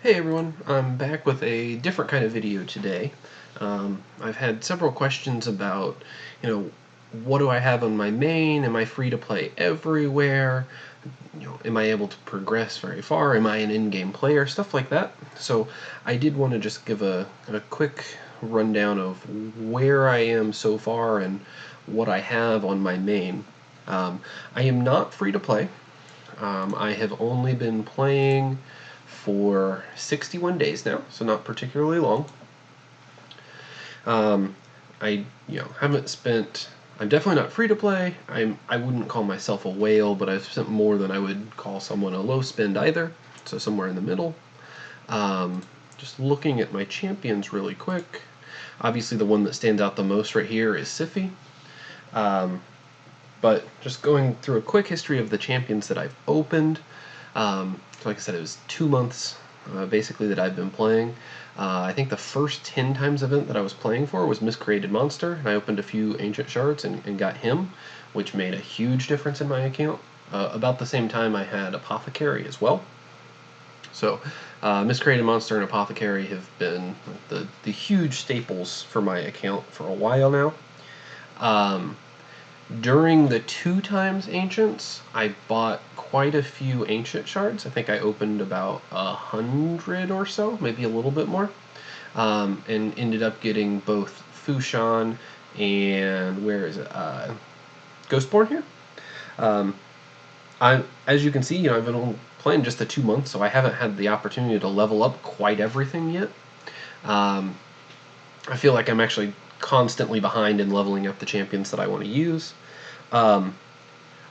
Hey everyone, I'm back with a different kind of video today. I've had several questions about, what do I have on my main? Am I free to play everywhere? Am I able to progress very far? Am I an in-game player? Stuff like that. So I did want to just give a quick rundown of where I am so far and what I have on my main. I am not free to play. I have only been playing for 61 days now, so not particularly long. I haven't spent. I'm definitely not free to play. I wouldn't call myself a whale, but I've spent more than I would call someone a low spend either. So somewhere in the middle. Just looking at my champions really quick. Obviously, the one that stands out the most right here is Siphi. But just going through a quick history of the champions that I've opened. So like I said, it was 2 months basically that I've been playing. I think the first 10 times event that I was playing for was Miscreated Monster, and I opened a few Ancient Shards and got him, which made a huge difference in my account. About the same time, I had Apothecary as well. So, Miscreated Monster and Apothecary have been the huge staples for my account for a while now. During the 2 times Ancients, I bought quite a few Ancient Shards. I think I opened about 100 or so, maybe a little bit more, and ended up getting both Fushan and where is it? Ghostborn here. As you can see, I've been playing just the 2 months, so I haven't had the opportunity to level up quite everything yet. I feel like I'm actually constantly behind in leveling up the champions that I want to use.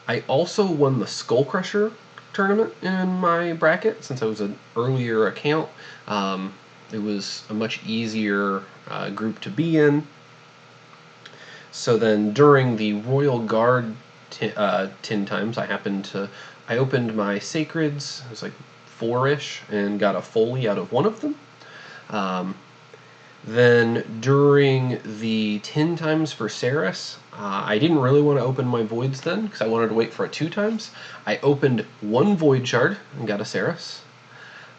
I also won the Skull Crusher tournament in my bracket since I was an earlier account. It was a much easier group to be in. So then during the Royal Guard 10 times, I opened my Sacreds, it was like 4-ish, and got a Foley out of one of them. Then during the 10 times for Saris, I didn't really want to open my Voids then because I wanted to wait for it 2 times. I opened one Void Shard and got a Saris.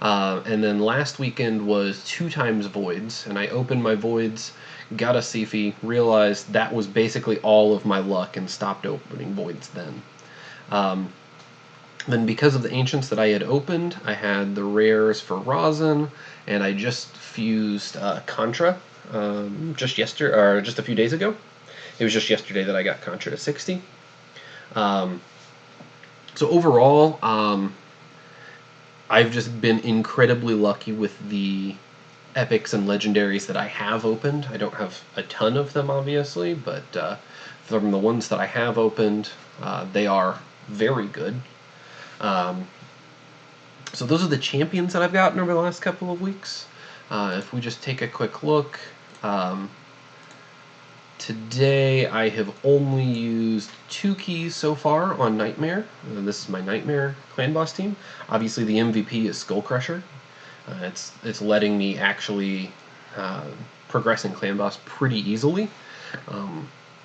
And then last weekend was 2 times Voids, and I opened my Voids, got a Siphi, realized that was basically all of my luck, and stopped opening Voids then. Then because of the Ancients that I had opened, I had the rares for Rosin, and I just fused Contra just a few days ago. It was just yesterday that I got Contra to 60. So overall, I've just been incredibly lucky with the epics and legendaries that I have opened. I don't have a ton of them, obviously, but from the ones that I have opened, they are very good. So those are the champions that I've gotten over the last couple of weeks. If we just take a quick look, today I have only used 2 keys so far on Nightmare. This is my Nightmare clan boss team. Obviously the MVP is Skull Crusher. It's letting me actually progress in clan boss pretty easily.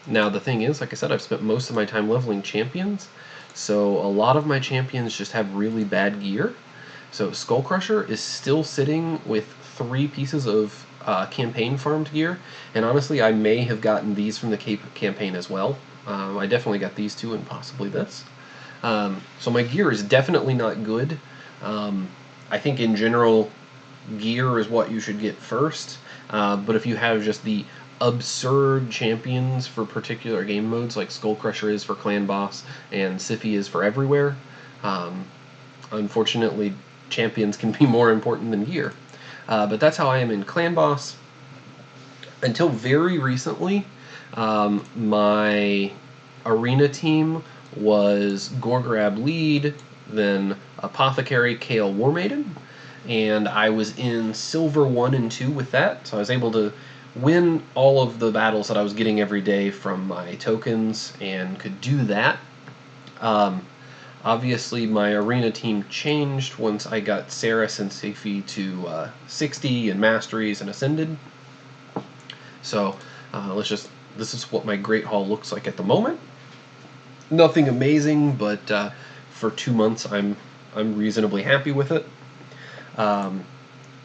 Now the thing is, like I said, I've spent most of my time leveling champions, so a lot of my champions just have really bad gear. So Skull Crusher is still sitting with 3 pieces of campaign farmed gear, and honestly I may have gotten these from the campaign as well. I definitely got these 2 and possibly this. So my gear is definitely not good. I think in general gear is what you should get first, but if you have just the absurd champions for particular game modes, like Skull Crusher is for Clan Boss and Siphi is for everywhere, unfortunately champions can be more important than gear. But that's how I am in Clan Boss. Until very recently, my arena team was Gorgrab lead, then Apothecary, Kale, War Maiden, and I was in Silver 1 and 2 with that, so I was able to win all of the battles that I was getting every day from my tokens and could do that. Obviously, my arena team changed once I got Saris and Siphi to 60 and Masteries and Ascended. So this is what my Great Hall looks like at the moment. Nothing amazing, but for 2 months I'm reasonably happy with it.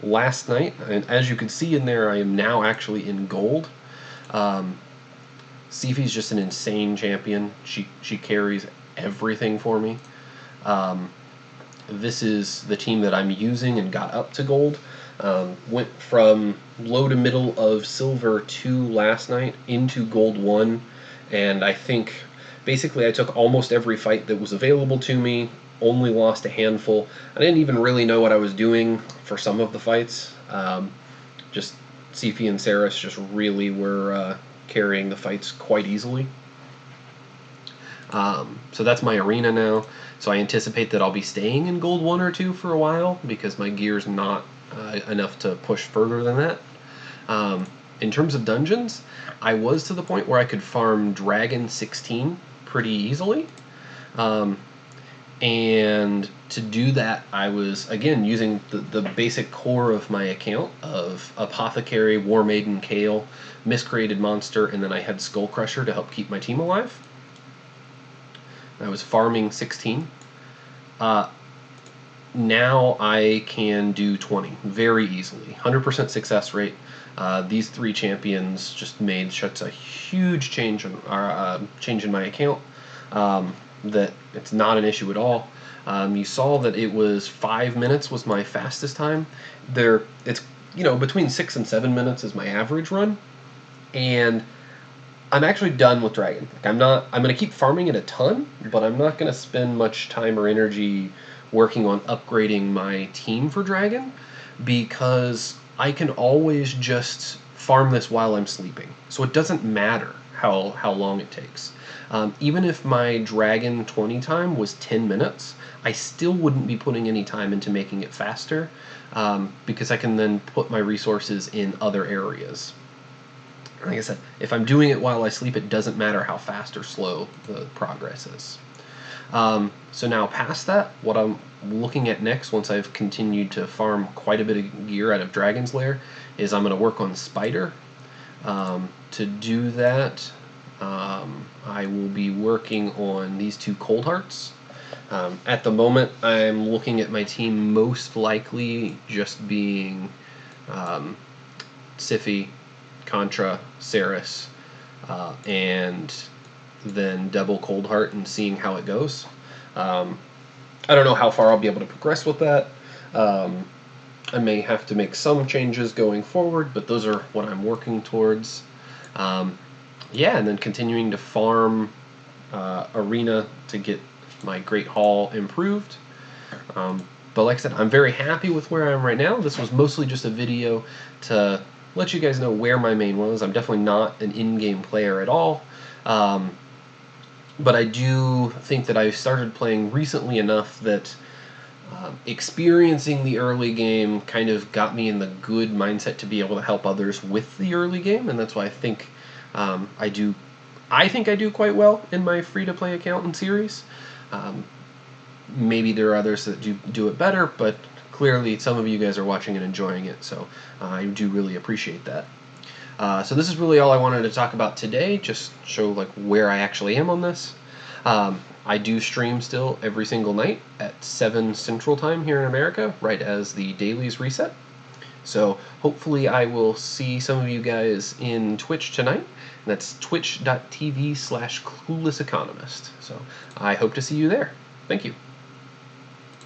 last night, and as you can see in there, I am now actually in gold. Siphi's just an insane champion. She carries everything for me. This is the team that I'm using and got up to gold. Went from low to middle of silver 2 last night into gold 1, and I think basically I took almost every fight that was available to me, only lost a handful. I didn't even really know what I was doing for some of the fights. Just Siphi and Saris just really were carrying the fights quite easily. So that's my arena now. So I anticipate that I'll be staying in gold 1 or 2 for a while because my gear's not enough to push further than that. In terms of dungeons, I was to the point where I could farm Dragon 16 pretty easily. And to do that, I was, again, using the basic core of my account of Apothecary, War Maiden, Kale, Miscreated Monster, and then I had Skull Crusher to help keep my team alive. I was farming 16. Now I can do 20 very easily. 100% success rate. These 3 champions just made such a huge change in my account that it's not an issue at all. You saw that it was 5 minutes was my fastest time. It's between 6 and 7 minutes is my average run, and I'm actually done with Dragon. I'm going to keep farming it a ton, but I'm not going to spend much time or energy working on upgrading my team for Dragon because I can always just farm this while I'm sleeping. So it doesn't matter how long it takes. Even if my Dragon 20 time was 10 minutes, I still wouldn't be putting any time into making it faster because I can then put my resources in other areas. Like I said, if I'm doing it while I sleep, it doesn't matter how fast or slow the progress is. So now past that, what I'm looking at next, once I've continued to farm quite a bit of gear out of Dragon's Lair, is I'm going to work on Spider. To do that, I will be working on these 2 Cold Hearts. At the moment, I'm looking at my team most likely just being Siphi, Contra, Saris, and then double Cold Heart and seeing how it goes. I don't know how far I'll be able to progress with that. I may have to make some changes going forward, but those are what I'm working towards. Yeah, and then continuing to farm Arena to get my Great Hall improved. But like I said, I'm very happy with where I am right now. This was mostly just a video to let you guys know where my main was. I'm definitely not an in-game player at all. But I do think that I started playing recently enough that experiencing the early game kind of got me in the good mindset to be able to help others with the early game, and that's why I think I do quite well in my free-to-play account and series. Maybe there are others that do it better, but clearly some of you guys are watching and enjoying it, so I do really appreciate that. So this is really all I wanted to talk about today, just show like where I actually am on this. I do stream still every single night at 7 Central Time here in America, right as the dailies reset. So hopefully I will see some of you guys in Twitch tonight. That's twitch.tv/cluelesseconomist. So I hope to see you there. Thank you.